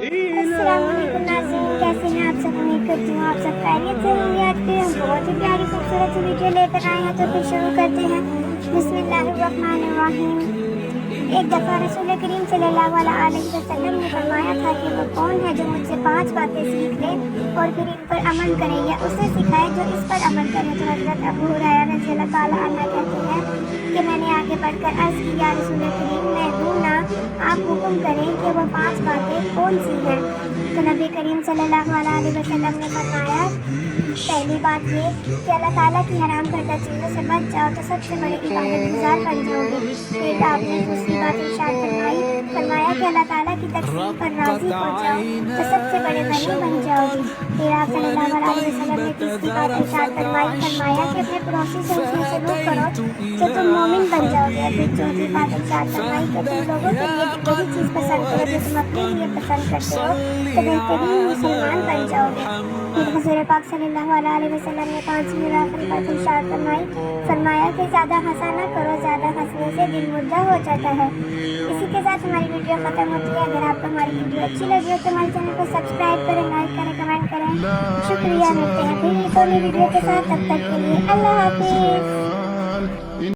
अस्सलाम वालेकुम नाज़रीन, कैसे हैं आप सब। उम्मीद करती हूँ आप सब खैरियत से होंगे। आज के हम बहुत ही प्यारी खूबसूरत सी वीडियो लेकर आए हैं, तो फिर शुरू करते हैं। बिस्मिल्लाहिर्रहमानिर्रहीम। एक दफ़ा रसूल करीम सल्लल्लाहु अलैहि वसल्लम ने फरमाया था कि वो कौन है जो मुझसे 5 बातें सीख ले और फिर इन पर अमल करे, या उसे सिखाए जो इस पर अमल करे। तो हज़रत अबू हुरैरा रज़ियल्लाहु ताला अन्हु कहते हैं कि मैंने आगे बढ़कर अर्ज़ की, या रसूल करीम मैं हूँ ना, आप हुक्म करें कि वो 5 बातें कौन सी हैं। तो नबी करीम सल्लल्लाहु अलैहि वसल्लम ने फरमाया, पहली बात ये कि अल्लाह ताला की हराम करदा चीज़ों से बच जाओ तो सबसे बड़े इबादत गुज़ार बन जाओगे। फिर आपने दूसरी बात इरशाद फरमाया कि अल्लाह ताला की तकसीम पर राज़ी हो जाओ तो सबसे बड़े गनी बन जाओगे। फिर आप सल्लल्लाहु अलैहि वसल्लम ने तीसरी बात इरशाद फरमाया कि अपने पड़ोसी से उसमें सलूक करो तो तुम मोमिन बन जाओगे। फिर चौथी बात इरशाद फरमाई कि तुम लोगों के लिए वही चीज़ पसंद करो जो तुम अपने लिए पसंद करते हो तो बेहतरीन मुसलमान बन जाओगे। फिर हुज़ूर पाक सल्लल्लाहु अलैहि वसल्लम ने 5वीं और आखिरी बात इरशाद फरमाया कि ज़्यादा हंसा ना करो, ज़्यादा हंसने से दिल मुर्दा हो जाता है। इसी के साथ हमारी वीडियो ख़त्म होती है। अगर आपको हमारी वीडियो अच्छी लगी हो तो हमारे चैनल को सब्सक्राइब करें, लाइक करें, कमेंट करें। शुक्रिया। मिलते हैं फिर एक और नई वीडियो के साथ, तब तक के लिए अल्लाह हाफिज़।